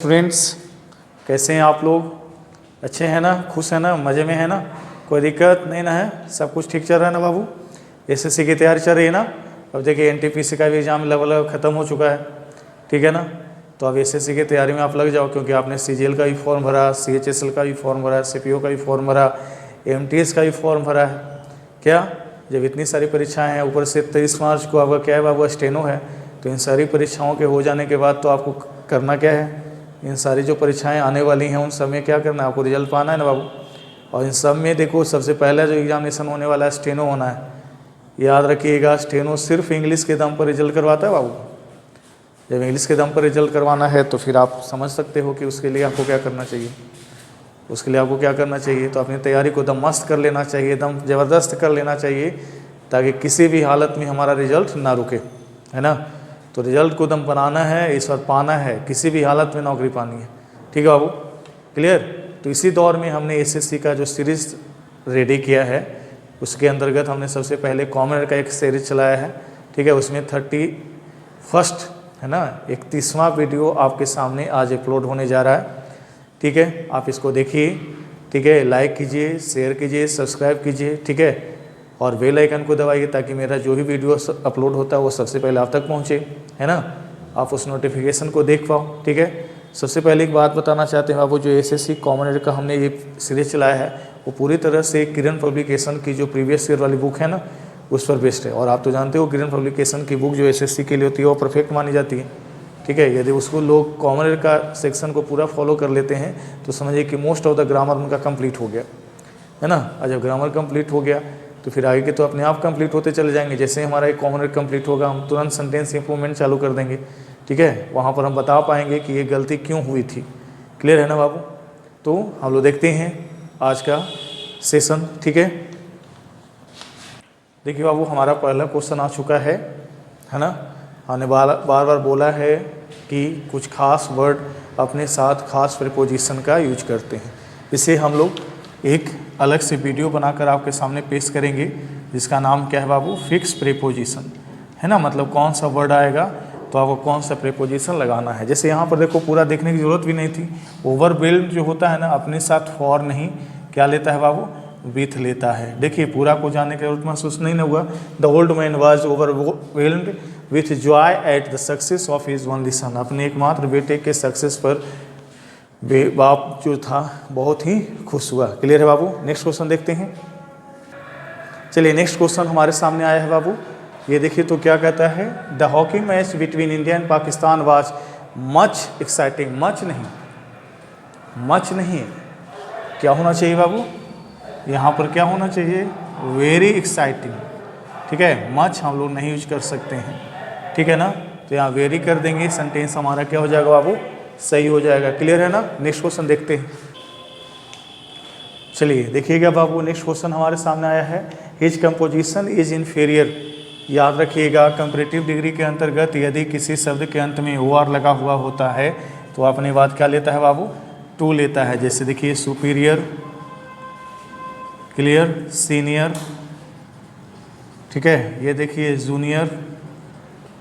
Students, कैसे हैं आप लोग? अच्छे हैं ना? खुश हैं ना? मज़े में है ना? कोई दिक्कत नहीं ना है? सब कुछ ठीक चल रहा है ना बाबू? एसएससी की तैयारी चल रही है ना? अब देखिए एनटीपीसी का भी एग्ज़ाम लगभग ख़त्म हो चुका है, ठीक है ना? तो अब एसएससी की तैयारी में आप लग जाओ, क्योंकि आपने सीजीएल का भी फॉर्म भरा, सीएचएसएल का भी फॉर्म भरा, सीपीओ का भी फॉर्म भरा, एमटीएस का भी फॉर्म भरा है। क्या जब इतनी सारी परीक्षाएँ हैं, ऊपर से 23 मार्च को आपका क्या है बाबू, स्टेनो है। तो इन सारी परीक्षाओं के हो जाने के बाद तो आपको करना क्या है? इन सारी जो परीक्षाएं आने वाली हैं उन सब में क्या करना है? आपको रिजल्ट पाना है ना बाबू। और इन सब में देखो, सबसे पहला जो एग्जामिनेशन होने वाला है स्टेनो होना है। याद रखिएगा, स्टेनो सिर्फ इंग्लिश के दम पर रिजल्ट करवाता है बाबू। जब इंग्लिश के दम पर रिजल्ट करवाना है तो फिर आप समझ सकते हो कि उसके लिए आपको क्या करना चाहिए। उसके लिए आपको क्या करना चाहिए? तो अपनी तैयारी को दम मस्त कर लेना चाहिए, दम ज़बरदस्त कर लेना चाहिए, ताकि किसी भी हालत में हमारा रिजल्ट ना रुके, है ना। तो रिजल्ट को दम बनाना है, इस वक्त पाना है, किसी भी हालत में नौकरी पानी है, ठीक है बाबू? क्लियर? तो इसी दौर में हमने एसएससी का जो सीरीज़ रेडी किया है, उसके अंतर्गत हमने सबसे पहले कॉमन का एक सीरीज चलाया है, ठीक है। उसमें 31 है ना, 31वां वीडियो आपके सामने आज अपलोड होने जा रहा है, ठीक है। आप इसको देखिए, ठीक है। लाइक कीजिए, शेयर कीजिए, सब्सक्राइब कीजिए, ठीक है। और बेल आइकन को दबाइए, ताकि मेरा जो भी वीडियो अपलोड होता है वो सबसे पहले आप तक पहुंचे, है ना। आप उस नोटिफिकेशन को देख पाओ, ठीक है। सबसे पहले एक बात बताना चाहते हैं बाबू, जो एसएससी कॉमन का हमने ये सीरीज चलाया है वो पूरी तरह से किरण पब्लिकेशन की जो प्रीवियस ईयर वाली बुक है ना, उस पर बेस्ड है। और आप तो जानते हो किरण पब्लिकेशन की बुक जो एसएससी के लिए होती है वो परफेक्ट मानी जाती है, ठीक है। यदि उसको लोग कॉमन का सेक्शन को पूरा फॉलो कर लेते हैं तो समझिए कि मोस्ट ऑफ द ग्रामर उनका कंप्लीट हो गया, है ना। और जब ग्रामर कंप्लीट हो गया तो फिर आगे के तो अपने आप कंप्लीट होते चले जाएंगे। जैसे हमारा एक कॉमन कंप्लीट होगा, हम तुरंत सेंटेंस इंप्रूवमेंट चालू कर देंगे, ठीक है। वहाँ पर हम बता पाएंगे कि ये गलती क्यों हुई थी। क्लियर है ना बाबू? तो हम लोग देखते हैं आज का सेशन, ठीक है। देखिए बाबू, हमारा पहला क्वेश्चन आ चुका है ना। हमने बार बार बोला है कि कुछ खास वर्ड अपने साथ खास प्रीपोजिशन का यूज करते हैं। इसे हम लोग एक अलग से वीडियो बनाकर आपके सामने पेश करेंगे, जिसका नाम क्या है बाबू? फिक्स प्रीपोजिशन, है ना। मतलब कौन सा वर्ड आएगा तो आपको कौन सा प्रीपोजिशन लगाना है। जैसे यहाँ पर देखो, पूरा देखने की ज़रूरत भी नहीं थी। ओवरवेल्ड जो होता है ना, अपने साथ फॉर नहीं क्या लेता है बाबू? विथ लेता है। देखिए, पूरा को जानने की जरूरत महसूस नहीं हुआ। The old man was overwhelmed with Joy at the success of his only son. अपने एकमात्र बेटे के सक्सेस पर बाप जो था बहुत ही खुश हुआ। क्लियर है बाबू? नेक्स्ट क्वेश्चन देखते हैं। चलिए, नेक्स्ट क्वेश्चन हमारे सामने आया है बाबू। ये देखिए तो क्या कहता है? The hockey match between India and Pakistan was much exciting. Much नहीं, क्या होना चाहिए बाबू? यहाँ पर क्या होना चाहिए? वेरी एक्साइटिंग, ठीक है। मच हम लोग नहीं यूज कर सकते हैं, ठीक है ना। तो यहाँ वेरी कर देंगे, सेंटेंस हमारा क्या हो जाएगा बाबू? सही हो जाएगा। क्लियर है ना? नेक्स्ट क्वेश्चन देखते हैं। चलिए देखिएगा बाबू, नेक्स्ट क्वेश्चन हमारे सामने आया है। His composition is inferior. याद रखिएगा, कंपैरेटिव डिग्री के अंतर्गत यदि किसी शब्द के अंत में OR लगा हुआ होता है तो अपने बाद क्या लेता है बाबू? टू लेता है। जैसे देखिए, सुपीरियर, क्लियर, सीनियर, ठीक है। ये देखिए जूनियर,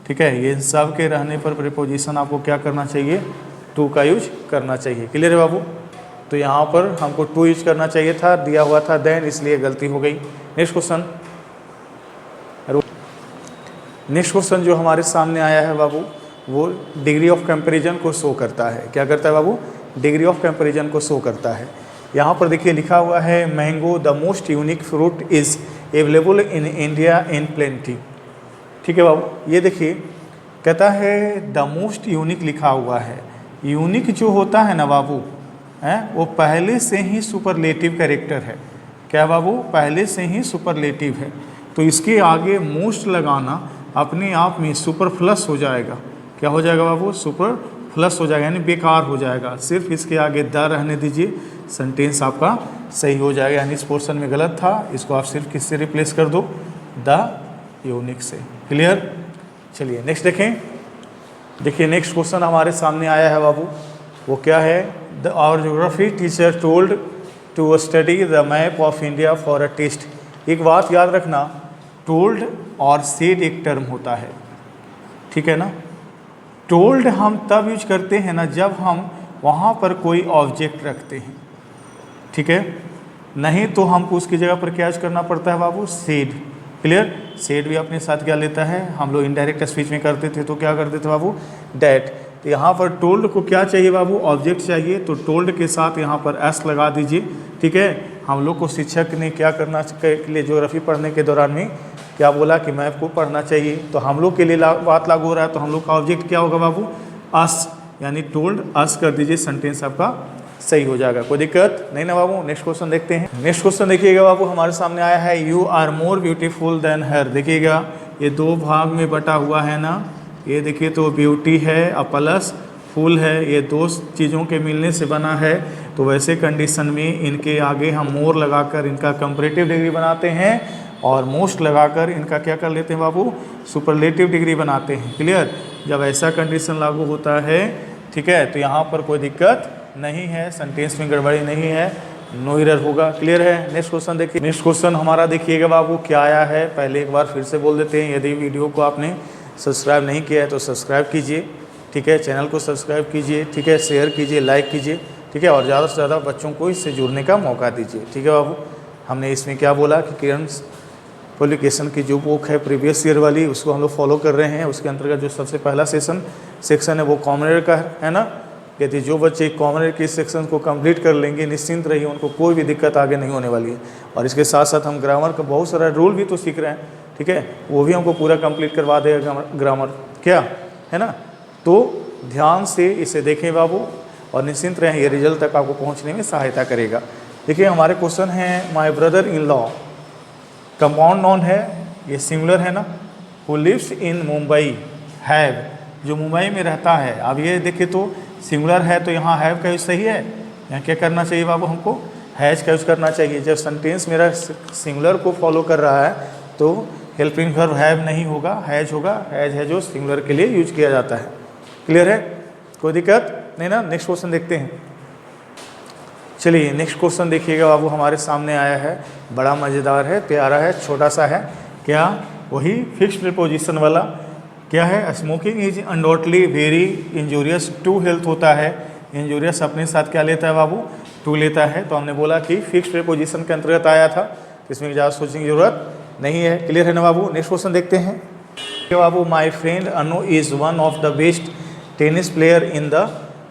ठीक है। ये सब के रहने पर प्रीपोजिशन आपको क्या करना चाहिए? टू का यूज करना चाहिए। क्लियर है बाबू? तो यहाँ पर हमको टू यूज करना चाहिए था, दिया हुआ था देन, इसलिए गलती हो गई। नेक्स्ट क्वेश्चन जो हमारे सामने आया है बाबू, वो डिग्री ऑफ कंपैरिजन को शो करता है। क्या करता है बाबू? डिग्री ऑफ कंपैरिजन को शो करता है। यहाँ पर देखिए लिखा हुआ है, mango the most unique fruit is available in India in plenty, ठीक है बाबू। ये देखिए कहता है द मोस्ट यूनिक लिखा हुआ है। यूनिक जो होता है ना बाबू, है वो पहले से ही सुपरलेटिव कैरेक्टर है। क्या बाबू? पहले से ही सुपरलेटिव है। तो इसके आगे मोस्ट लगाना अपने आप में सुपरफ्लस हो जाएगा। क्या हो जाएगा बाबू? सुपरफ्लस हो जाएगा, यानी बेकार हो जाएगा। सिर्फ इसके आगे द रहने दीजिए, सेंटेंस आपका सही हो जाएगा। यानी इस पोर्शन में गलत था, इसको आप सिर्फ किससे रिप्लेस कर दो? द यूनिक से। क्लियर? चलिए नेक्स्ट देखें। देखिए, नेक्स्ट क्वेश्चन हमारे सामने आया है बाबू। वो क्या है? The our geography teacher told to study the map of India for a test. एक बात याद रखना, टोल्ड और सेड एक टर्म होता है, ठीक है ना। टोल्ड हम तब यूज करते हैं ना जब हम वहाँ पर कोई ऑब्जेक्ट रखते हैं, ठीक है। नहीं तो हमको उसकी जगह पर क्या यूज करना पड़ता है बाबू, सेड। क्लियर, सेड भी अपने साथ क्या लेता है, हम लोग इनडायरेक्ट स्पीच में करते थे तो क्या करते थे बाबू, डैट। तो यहाँ पर टोल्ड को क्या चाहिए बाबू, ऑब्जेक्ट चाहिए, तो टोल्ड के साथ यहाँ पर एस लगा दीजिए, ठीक है। हम लोग को शिक्षक ने क्या करना के लिए ज्योग्राफी पढ़ने के दौरान में क्या बोला कि मैप को पढ़ना चाहिए, तो हम लोग के लिए बात लागू हो रहा है, तो हम लोग का ऑब्जेक्ट क्या होगा बाबू, अस, यानी टोल्ड अस कर दीजिए, सेंटेंस आपका सही हो जाएगा, कोई दिक्कत नहीं ना बाबू। नेक्स्ट क्वेश्चन देखते हैं। नेक्स्ट क्वेश्चन देखिएगा बाबू, हमारे सामने आया है you are more beautiful than her. देखिएगा ये दो भाग में बटा हुआ है ना, ये देखिए तो ब्यूटी है और प्लस फुल है, ये दो चीज़ों के मिलने से बना है। तो वैसे कंडीशन में इनके आगे हम मोर लगाकर इनका कंपैरेटिव डिग्री बनाते हैं और मोस्ट लगाकर इनका क्या कर लेते हैं बाबू, सुपरलेटिव डिग्री बनाते हैं। क्लियर, जब ऐसा कंडीशन लागू होता है, ठीक है, तो यहाँ पर कोई दिक्कत नहीं है, सेंटेंस में गड़बड़ी नहीं है, नो एरर होगा। क्लियर है। नेक्स्ट क्वेश्चन देखिए। नेक्स्ट क्वेश्चन हमारा देखिएगा बाबू क्या आया है, पहले एक बार फिर से बोल देते हैं, यदि वीडियो को आपने सब्सक्राइब नहीं किया है तो सब्सक्राइब कीजिए, ठीक है, चैनल को सब्सक्राइब कीजिए, ठीक है, शेयर कीजिए, लाइक कीजिए, ठीक है, और ज़्यादा से ज़्यादा बच्चों को इससे जुड़ने का मौका दीजिए, ठीक है बाबू। हमने इसमें क्या बोला कि किरण पब्लिकेशन की जो बुक है प्रीवियस ईयर वाली, उसको हम लोग फॉलो कर रहे हैं। उसके अंतर्गत जो सबसे पहला सेक्शन है वो कॉमन एयर का है ना। यदि जो बच्चे कॉमन एयर के सेक्शन को कंप्लीट कर लेंगे, निश्चिंत रहिए, उनको कोई भी दिक्कत आगे नहीं होने वाली है। और इसके साथ साथ हम ग्रामर का बहुत सारा रूल भी तो सीख रहे हैं, ठीक है, वो भी हमको पूरा कंप्लीट करवा देगा ग्रामर, क्या है ना। तो ध्यान से इसे देखें बाबू और निश्चिंत रहें, ये रिजल्ट तक आपको पहुँचने में सहायता करेगा। देखिए हमारे क्वेश्चन हैं, my brother in law compound noun है, ये सिंगुलर है ना, who lives in Mumbai have, जो मुंबई में रहता है। अब ये देखिए तो सिंगुलर है तो यहाँ हैव का यूज सही है, यहाँ क्या करना चाहिए बाबू, हमको हैज का यूज करना चाहिए। जब सेंटेंस मेरा सिंगुलर को फॉलो कर रहा है तो हेल्पिंग वर्ब हैव नहीं होगा, हैज होगा। हैज है जो सिंगुलर के लिए यूज किया जाता है। क्लियर है, कोई दिक्कत नहीं ना। नेक्स्ट क्वेश्चन देखते हैं। चलिए नेक्स्ट क्वेश्चन देखिएगा बाबू, हमारे सामने आया है, बड़ा मज़ेदार है, प्यारा है, छोटा सा है, क्या वही फिक्स्ड प्रीपोजिशन वाला। क्या है, smoking is undoubtedly very injurious to health होता है। इंजूरियस अपने साथ क्या लेता है बाबू, टू लेता है। तो हमने बोला कि फिक्स्ड प्रीपोजिशन के अंतर्गत आया था, इसमें ज़्यादा सोचने की जरूरत नहीं है। क्लियर है ना बाबू। नेक्स्ट क्वेश्चन देखते हैं। बाबू, my friend Anu is one of the best tennis player in the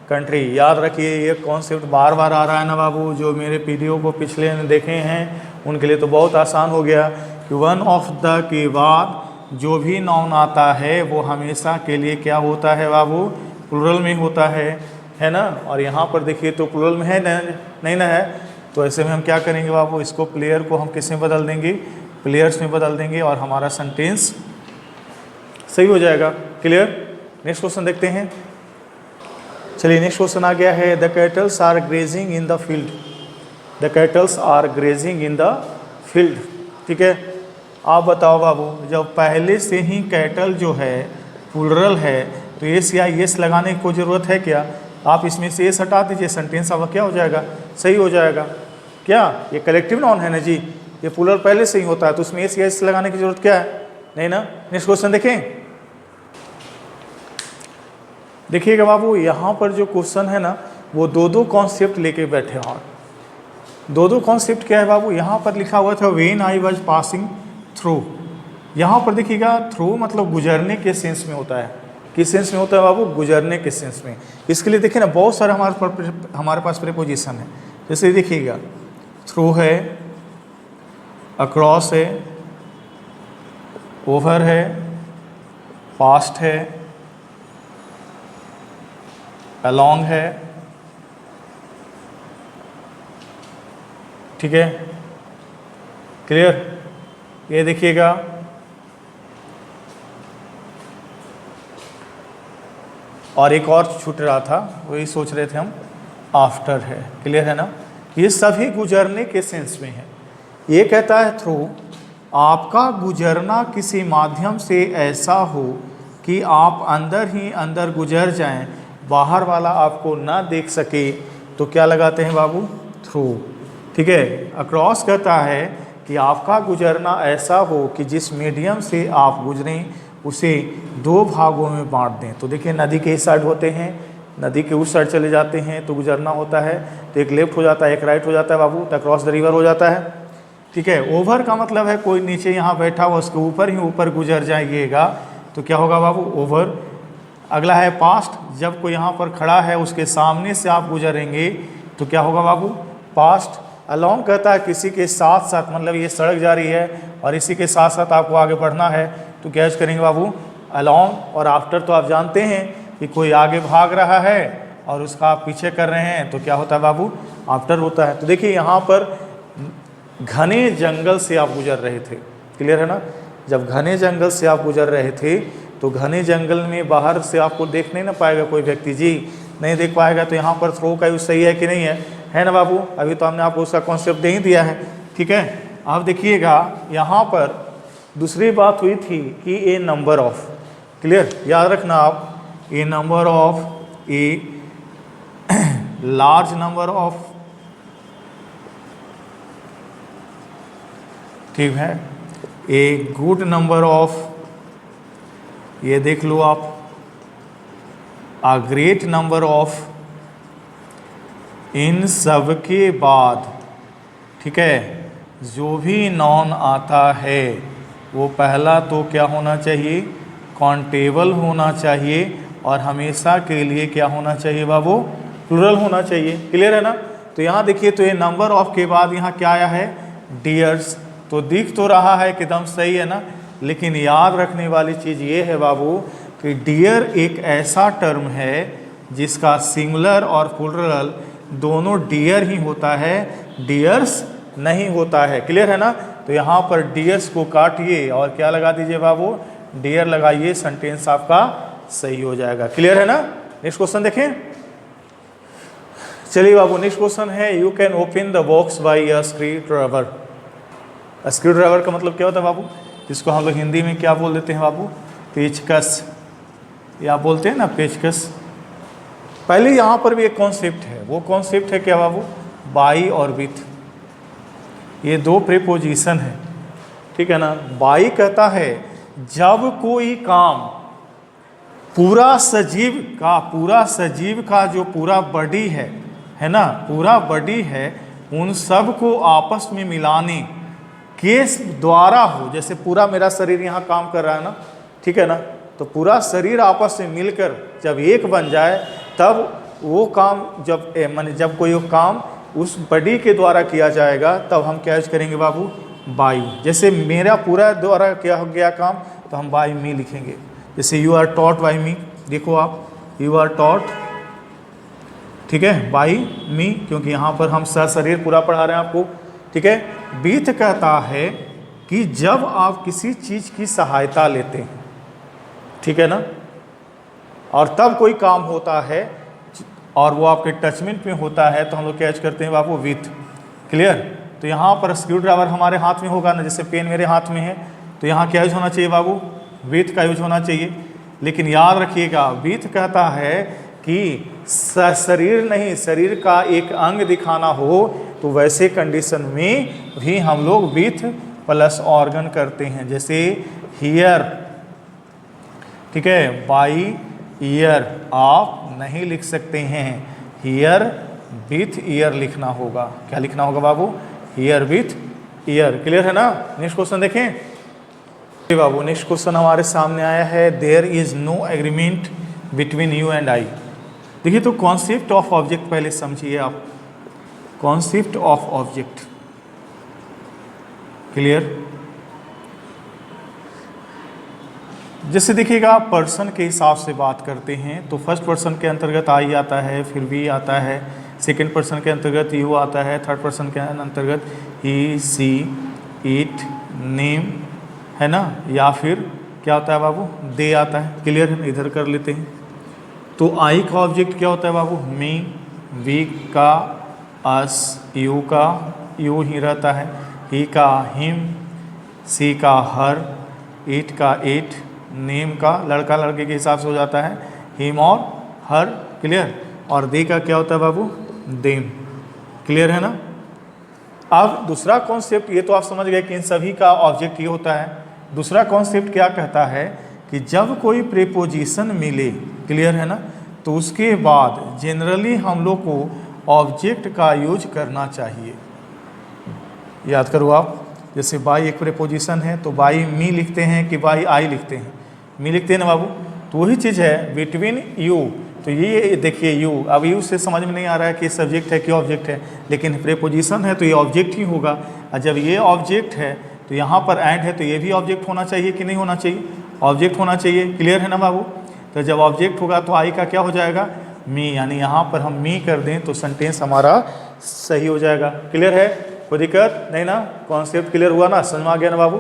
country. याद रखिए ये कॉन्सेप्ट बार बार आ रहा है ना बाबू, जो मेरे वीडियो को पिछले ने देखे हैं उनके लिए तो बहुत आसान हो गया कि वन ऑफ द के बाद जो भी नाउन आता है वो हमेशा के लिए क्या होता है बाबू, प्लूरल में होता है ना। और यहाँ पर देखिए तो प्लूरल में है ना, नहीं ना है, तो ऐसे में हम क्या करेंगे बाबू, इसको प्लेयर को हम किस में बदल देंगे, प्लेयर्स में बदल देंगे और हमारा सेंटेंस सही हो जाएगा। क्लियर। नेक्स्ट क्वेश्चन देखते हैं। चलिए नेक्स्ट क्वेश्चन आ गया है, the cattles are grazing in the field. The cattles are grazing in the field, ठीक है। आप बताओ बाबू, जब पहले से ही कैटल जो है प्लूरल है तो एस या येस लगाने की कोई ज़रूरत है क्या। आप इसमें से एस हटा दीजिए, सेंटेंस आपका क्या हो जाएगा, सही हो जाएगा। क्या ये कलेक्टिव नाउन है ना जी, ये प्लूरल पहले से ही होता है तो उसमें एस या येस लगाने की जरूरत क्या है, नहीं ना। नेक्स्ट क्वेश्चन देखें। देखिएगा बाबू, यहाँ पर जो क्वेश्चन है ना वो दो कॉन्सेप्ट लेके बैठे हैं। दो कॉन्सेप्ट क्या है बाबू, यहाँ पर लिखा हुआ था when I was passing through. यहाँ पर देखिएगा थ्रू मतलब गुजरने के सेंस में होता है। किस सेंस में होता है बाबू, गुजरने के सेंस में। इसके लिए देखिए ना बहुत सारे हमारे पास प्रीपोजिशन है। जैसे देखिएगा थ्रू है, अक्रॉस है, ओवर है, पास्ट है, अलॉन्ग है, ठीक है। क्लियर। ये देखिएगा और एक और छूट रहा था, वही सोच रहे थे हम, आफ्टर है। क्लियर है ना। ये सभी गुजरने के सेंस में है। ये कहता है थ्रू, आपका गुजरना किसी माध्यम से ऐसा हो कि आप अंदर ही अंदर गुजर जाएं, बाहर वाला आपको ना देख सके, तो क्या लगाते हैं बाबू, थ्रू, ठीक है। अक्रॉस कहता है कि आपका गुजरना ऐसा हो कि जिस मीडियम से आप गुजरें उसे दो भागों में बांट दें। तो देखिए नदी के इस साइड होते हैं, नदी के उस साइड चले जाते हैं तो गुजरना होता है, तो एक लेफ्ट हो जाता है एक राइट हो जाता है बाबू, तो क्रॉस द रिवर हो जाता है। ठीक है, ओवर का मतलब है कोई नीचे यहाँ बैठा हुआ उसके ऊपर ही ऊपर गुजर जाइएगा तो क्या होगा बाबू, ओवर। अगला है पास्ट, जब कोई यहाँ पर खड़ा है उसके सामने से आप गुजरेंगे तो क्या होगा बाबू, पास्ट। अलोंग कहता है किसी के साथ साथ, मतलब ये सड़क जा रही है और इसी के साथ साथ आपको आगे बढ़ना है तो क्या यूज करेंगे बाबू, अलोंग। और आफ्टर तो आप जानते हैं कि कोई आगे भाग रहा है और उसका आप पीछे कर रहे हैं तो क्या होता है बाबू, आफ्टर होता है। तो देखिए यहाँ पर घने जंगल से आप गुजर रहे थे, क्लियर है ना। जब घने जंगल से आप गुजर रहे थे तो घने जंगल में बाहर से आपको देख नहीं ना पाएगा कोई व्यक्ति, जी नहीं देख पाएगा, तो यहाँ पर थ्रो का यूज सही है कि नहीं है ना बाबू। अभी तो हमने आपको उसका कॉन्सेप्ट दे ही दिया है। ठीक है, अब देखिएगा यहाँ पर दूसरी बात हुई थी कि ए नंबर ऑफ, क्लियर, याद रखना आप, a number of, a large number of, ठीक है, ए गुड नंबर ऑफ, ये देख लो आप, आ ग्रेट नंबर ऑफ। इन सब के बाद, ठीक है, जो भी नॉन आता है वो पहला तो क्या होना चाहिए, काउंटेबल होना चाहिए, और हमेशा के लिए क्या होना चाहिए बाबू, प्लूरल होना चाहिए, क्लियर है ना। तो यहाँ देखिए, तो ये नंबर ऑफ के बाद यहाँ क्या आया है, डियर्स। तो दिख तो रहा है कि एकदम सही है ना, लेकिन याद रखने वाली चीज़ ये है बाबू कि डियर एक ऐसा टर्म है जिसका सिंगुलर और प्लूरल दोनों डियर ही होता है, डियर्स नहीं होता है, क्लियर है ना। तो यहाँ पर डियर्स को काटिए और क्या लगा दीजिए बाबू, डियर लगाइए, सेंटेंस आपका सही हो जाएगा, क्लियर है ना। नेक्स्ट क्वेश्चन देखें, चलिए बाबू, नेक्स्ट क्वेश्चन है, you can open the box by a screw driver. Screw driver का मतलब क्या होता है बाबू, जिसको हम लोग हिंदी में क्या बोल देते हैं बाबू, पेचकस, या बोलते हैं ना पेचकस। पहले यहाँ पर भी एक कॉन्सेप्ट है, वो कॉन्सेप्ट है क्या बाबू, बाई और विथ, ये दो प्रीपोजिशन है, ठीक है ना। बाई कहता है जब कोई काम पूरा सजीव का जो पूरा बॉडी है ना, पूरा बॉडी है, उन सब को आपस में मिलाने के द्वारा हो। जैसे पूरा मेरा शरीर यहाँ काम कर रहा है ना, ठीक है ना, तो पूरा शरीर आपस में मिलकर जब एक बन जाए तब वो काम, जब कोई काम उस बॉडी के द्वारा किया जाएगा तब हम क्या यूज करेंगे बाबू, बाई। जैसे मेरा पूरा द्वारा क्या हो गया काम तो हम बाई मी लिखेंगे। जैसे यू आर टॉट बाई मी, देखो आप, यू आर टॉट, ठीक है, बाई मी, क्योंकि यहाँ पर हम शरीर पूरा पढ़ा रहे हैं आपको, ठीक है। विथ कहता है कि जब आप किसी चीज़ की सहायता लेते हैं, ठीक है ना, और तब कोई काम होता है और वो आपके टचमेंट में होता है तो हम लोग क्या यूज करते हैं बाबू, विथ, क्लियर। तो यहाँ पर स्क्रू ड्राइवर हमारे हाथ में होगा ना, जैसे पेन मेरे हाथ में है, तो यहाँ क्या यूज होना चाहिए बाबू, विथ का यूज होना चाहिए। लेकिन याद रखिएगा, विथ कहता है कि शरीर नहीं, शरीर का एक अंग दिखाना हो तो वैसे कंडीशन में भी हम लोग विथ प्लस ऑर्गन करते हैं। जैसे हियर, ठीक है, बाई ईयर आप नहीं लिख सकते हैं, हियर विथ ईयर लिखना होगा। क्या लिखना होगा बाबू, हियर विथ ईयर, क्लियर है ना। नेक्स्ट क्वेश्चन देखें बाबू, नेक्स्ट क्वेश्चन हमारे सामने आया है, there is no agreement between you and I. देखिए, तो कॉन्सेप्ट ऑफ ऑब्जेक्ट पहले समझिए आप, कॉन्सेप्ट ऑफ ऑब्जेक्ट, क्लियर। जैसे देखिएगा, पर्सन के हिसाब से बात करते हैं तो फर्स्ट पर्सन के अंतर्गत आई आता है, फिर वी आता है, सेकंड पर्सन के अंतर्गत यू आता है, थर्ड पर्सन के अंतर्गत ही, सी, इट, नेम, है ना, या फिर क्या होता है बाबू, दे आता है, क्लियर है। इधर कर लेते हैं। तो आई का ऑब्जेक्ट क्या होता है बाबू, मी, वी का अस, यू का यू ही रहता है, ही का हिम, सी का हर, इट का इट, नेम का लड़का लड़के के हिसाब से हो जाता है, हिम और हर, क्लियर। और दे का क्या होता है बाबू, देम, क्लियर है ना। अब दूसरा कॉन्सेप्ट, ये तो आप समझ गए कि इन सभी का ऑब्जेक्ट ये होता है। दूसरा कॉन्सेप्ट क्या कहता है कि जब कोई प्रीपोजिशन मिले, क्लियर है ना, तो उसके बाद जनरली हम लोग को ऑब्जेक्ट का यूज करना चाहिए। याद करो आप, जैसे बाई एक प्रेपोजिशन है तो बाई मी लिखते हैं कि बाई आई लिखते हैं, मी लिखते हैं ना बाबू। तो वही चीज़ है बिटवीन यू, तो ये देखिए यू, अब यू से समझ में नहीं आ रहा है कि सब्जेक्ट है कि ऑब्जेक्ट है, लेकिन प्रेपोजिशन है तो ये ऑब्जेक्ट ही होगा। और जब ये ऑब्जेक्ट है तो यहाँ पर एंड है तो ये भी ऑब्जेक्ट होना चाहिए कि नहीं होना चाहिए, ऑब्जेक्ट होना चाहिए। क्लियर है ना बाबू। तो जब ऑब्जेक्ट होगा तो आई का क्या हो जाएगा, मी, यानी यहाँ पर हम मी कर दें तो सेंटेंस हमारा सही हो जाएगा। क्लियर है, कोई दिक्कत नहीं ना, कॉन्सेप्ट क्लियर हुआ ना, समझ में आ गया ना बाबू।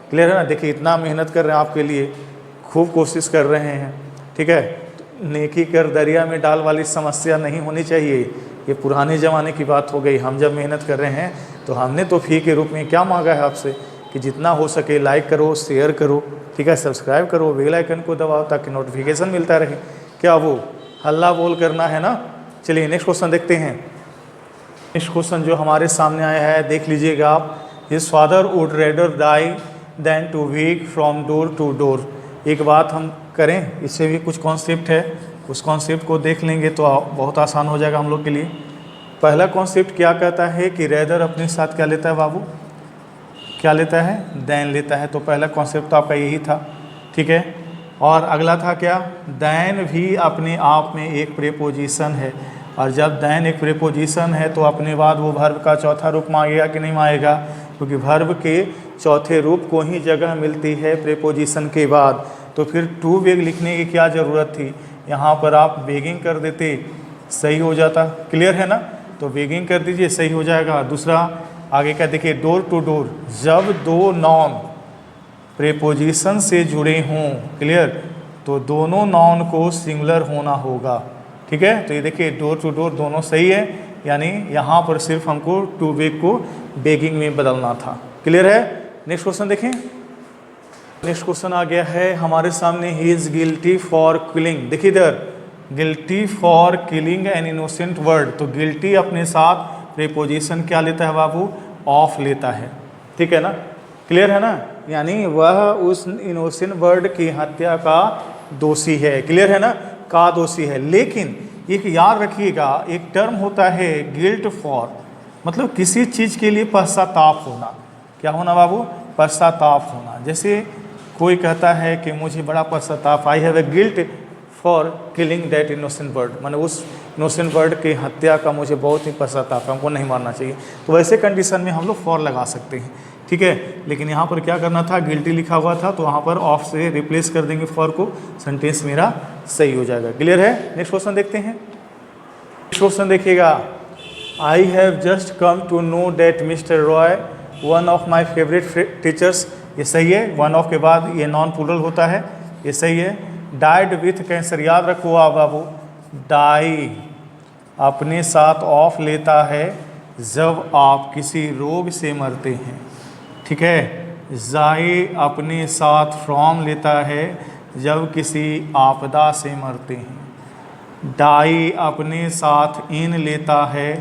क्लियर है ना। देखिए इतना मेहनत कर रहे हैं आपके लिए, खूब कोशिश कर रहे हैं, ठीक है। नेकी कर दरिया में डाल वाली समस्या नहीं होनी चाहिए, ये पुराने ज़माने की बात हो गई। हम जब मेहनत कर रहे हैं तो हमने तो फ़ी के रूप में क्या मांगा है आपसे कि जितना हो सके लाइक करो, शेयर करो, ठीक है, सब्सक्राइब करो, बेल आइकन को दबाओ ताकि नोटिफिकेशन मिलता रहे। क्या वो हल्ला बोल करना है ना। चलिए नेक्स्ट क्वेश्चन देखते हैं। नेक्स्ट क्वेश्चन जो हमारे सामने आया है देख लीजिएगा आप। His father would rather die than to weak from door to door. एक बात हम करें, इससे भी कुछ कॉन्सेप्ट है, उस कॉन्सेप्ट को देख लेंगे तो बहुत आसान हो जाएगा हम लोग के लिए। पहला कॉन्सेप्ट क्या कहता है कि रेदर अपने साथ क्या लेता है बाबू, क्या लेता है, दैन लेता है। तो पहला कॉन्सेप्ट तो आपका यही था, ठीक है। और अगला था क्या, दैन भी अपने आप में एक प्रेपोजिशन है, और जब दैन एक प्रेपोजिशन है तो अपने बाद वो वर्ब का चौथा रूप मांगेगा कि नहीं मांगेगा, क्योंकि वर्ब के चौथे रूप को ही जगह मिलती है प्रेपोजिशन के बाद। तो फिर टू बेग लिखने की क्या ज़रूरत थी, यहाँ पर आप बेगिंग कर देते, सही हो जाता। क्लियर है ना, तो बेगिंग कर दीजिए, सही हो जाएगा। दूसरा आगे का देखिए, डोर टू डोर, जब दो नॉन प्रेपोजिशन से जुड़े हों, क्लियर, तो दोनों नॉन को सिंगुलर होना होगा, ठीक है। तो ये देखिए डोर टू डोर दोनों सही है, यानी यहाँ पर सिर्फ हमको टू बेग को बेगिंग में बदलना था। क्लियर है। नेक्स्ट क्वेश्चन देखें। नेक्स्ट क्वेश्चन आ गया है हमारे सामने, he is guilty for killing. देखिए इधर, guilty for killing an innocent word. तो गिल्टी अपने साथ प्रेपोजिशन क्या लेता है बाबू, ऑफ लेता है, ठीक है ना। क्लियर है ना, यानी वह उस इनोसेंट वर्ड की हत्या का दोषी है। क्लियर है ना, का दोषी है। लेकिन एक याद रखिएगा, एक टर्म होता है गिल्ट फॉर, मतलब किसी चीज़ के लिए पश्चाताप होना। क्या होना बाबू, पश्चाताप होना। जैसे कोई कहता है कि मुझे बड़ा पश्चाताप, I have a guilt for killing that innocent bird, माने उस इनोसेंट बर्ड की हत्या का मुझे बहुत ही पश्चाताप है, हमको नहीं मारना चाहिए। तो वैसे कंडीशन में हम लोग फॉर लगा सकते हैं, ठीक है। लेकिन यहाँ पर क्या करना था, गिल्टी लिखा हुआ था तो वहाँ पर ऑफ से रिप्लेस कर देंगे फॉर को, सेंटेंस मेरा सही हो जाएगा। क्लियर है। नेक्स्ट क्वेश्चन देखते हैं। नेक्स्ट क्वेश्चन देखिएगा, I have just come to know that mister Roy one of my favourite teachers. ये सही है, वन ऑफ के बाद ये नॉन प्लूरल होता है, ये सही है। डाइड विथ कैंसर, याद रखो आप बाबू, डाई अपने साथ ऑफ लेता है जब आप किसी रोग से मरते हैं, ठीक है। जाए अपने साथ फ्रॉम लेता है जब किसी आपदा से मरते हैं। डाई अपने साथ इन लेता है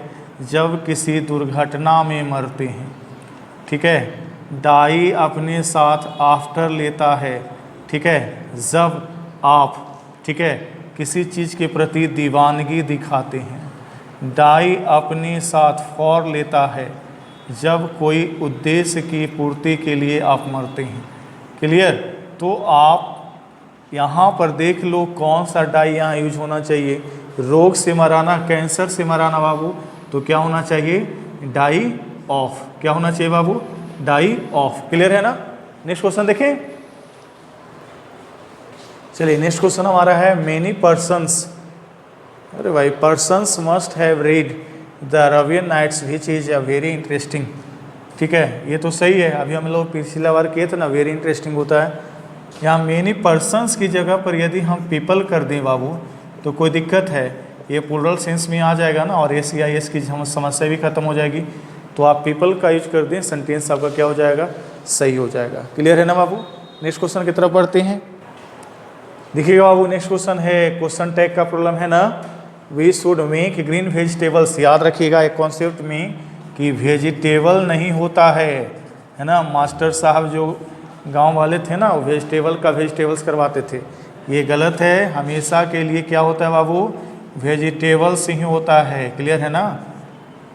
जब किसी दुर्घटना में मरते हैं, ठीक है। डाई अपने साथ आफ्टर लेता है, ठीक है, जब आप, ठीक है, किसी चीज़ के प्रति दीवानगी दिखाते हैं। डाई अपने साथ फॉर लेता है जब कोई उद्देश्य की पूर्ति के लिए आप मरते हैं। क्लियर। तो आप यहाँ पर देख लो कौन सा डाई यहाँ यूज होना चाहिए। रोग से मराना, कैंसर से मराना बाबू, तो क्या होना चाहिए, डाई ऑफ। क्या होना चाहिए बाबू, डाई ऑफ। क्लियर है ना। नेक्स्ट क्वेश्चन देखें। चलिए नेक्स्ट क्वेश्चन हमारा है, मेनी पर्सन्स, अरे भाई, persons must have read the Arabian Nights which is a very interesting, ठीक है। ये तो सही है, अभी हम लोग पिछला बार किए थे ना, वेरी इंटरेस्टिंग होता है। यहाँ मेनी पर्सन्स की जगह पर यदि हम पीपल कर दें बाबू तो कोई दिक्कत है, ये प्लूरल सेंस में आ जाएगा ना, और एस की समस्या भी खत्म हो जाएगी। तो आप पीपल का यूज कर दें, सेंटेंस आपका क्या हो जाएगा, सही हो जाएगा। क्लियर है ना बाबू। नेक्स्ट क्वेश्चन की तरफ बढ़ते हैं। देखिएगा बाबू, नेक्स्ट क्वेश्चन है, क्वेश्चन टैग का प्रॉब्लम है ना, we should make green vegetables. याद रखिएगा एक कॉन्सेप्ट में कि वेजिटेबल नहीं होता है ना। मास्टर साहब जो गांव वाले थे ना, वो वेजिटेबल्स करवाते थे, ये गलत है। हमेशा के लिए क्या होता है बाबू, वेजिटेबल्स ही होता है। क्लियर है ना,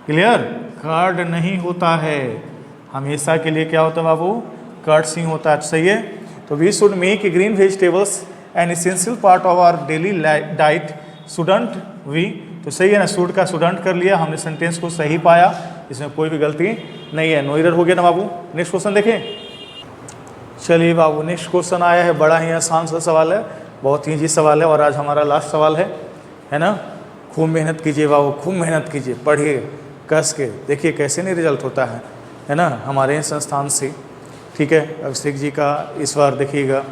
क्लियर, कर्ड नहीं होता है, हमेशा के लिए क्या होता है बाबू, कर्ड्स ही होता है। सही है, तो we should make green vegetables an essential part of our daily diet, shouldn't we. तो सही है ना, शुड का शुडंट कर लिया हमने, सेंटेंस को सही पाया, इसमें कोई भी गलती नहीं है, नो एरर हो गया ना बाबू। नेक्स्ट क्वेश्चन देखें। चलिए बाबू, नेक्स्ट क्वेश्चन आया है, बड़ा ही आसान सा सवाल है, बहुत ही ईजी सवाल है, और आज हमारा लास्ट सवाल है ना। खूब मेहनत कीजिए बाबू, खूब मेहनत कीजिए, पढ़िए कस के, देखिए कैसे नहीं रिजल्ट होता है ना हमारे संस्थान से। ठीक है, अभिषेक जी का इस बार देखिएगा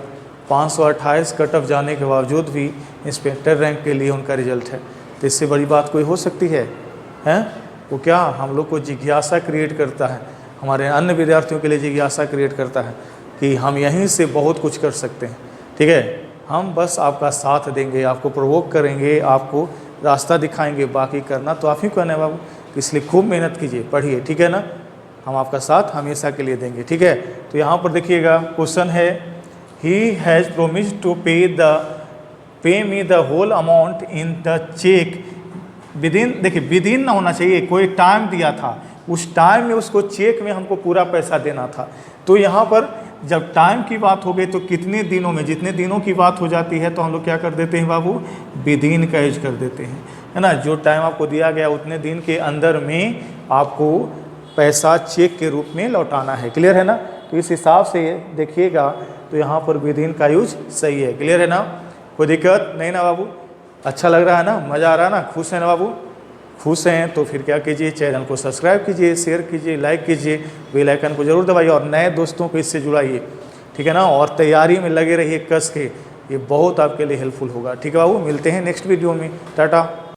528 कट ऑफ जाने के बावजूद भी इंस्पेक्टर रैंक के लिए उनका रिजल्ट है। तो इससे बड़ी बात कोई हो सकती है? वो क्या हम लोग को जिज्ञासा क्रिएट करता है, हमारे अन्य विद्यार्थियों के लिए जिज्ञासा क्रिएट करता है कि हम यहीं से बहुत कुछ कर सकते हैं। ठीक है, हम बस आपका साथ देंगे, आपको प्रोवोक करेंगे, आपको रास्ता दिखाएंगे, बाकी करना तो आप ही को है बाबू। इसलिए खूब मेहनत कीजिए, पढ़िए, ठीक है ना, हम आपका साथ हमेशा के लिए देंगे। ठीक है, तो यहाँ पर देखिएगा क्वेश्चन है, he has promised to pay me the whole amount in the cheque within, देखिए विदिन ना होना चाहिए, कोई टाइम दिया था, उस टाइम में उसको चेक में हमको पूरा पैसा देना था। तो यहाँ पर जब टाइम की बात हो गई तो कितने दिनों में, जितने दिनों की बात हो जाती है तो हम लोग क्या कर देते हैं बाबू, विदिन का यूज कर देते हैं, है ना। जो टाइम आपको दिया गया उतने दिन के अंदर में आपको पैसा चेक के रूप में लौटाना है। क्लियर है ना, तो इस हिसाब से देखिएगा तो यहाँ पर विदिन का यूज सही है। क्लियर है ना, कोई दिक्कत नहीं ना बाबू, अच्छा लग रहा है ना, मज़ा आ रहा है ना, खुश है ना बाबू। खुश हैं तो फिर क्या कीजिए, चैनल को सब्सक्राइब कीजिए, शेयर कीजिए, लाइक कीजिए, बेल आइकन को जरूर दबाइए और नए दोस्तों को इससे जुड़ाइए। ठीक है ना, और तैयारी में लगे रहिए कस के, ये बहुत आपके लिए हेल्पफुल होगा। ठीक है बाबू, मिलते हैं नेक्स्ट वीडियो में, टाटा।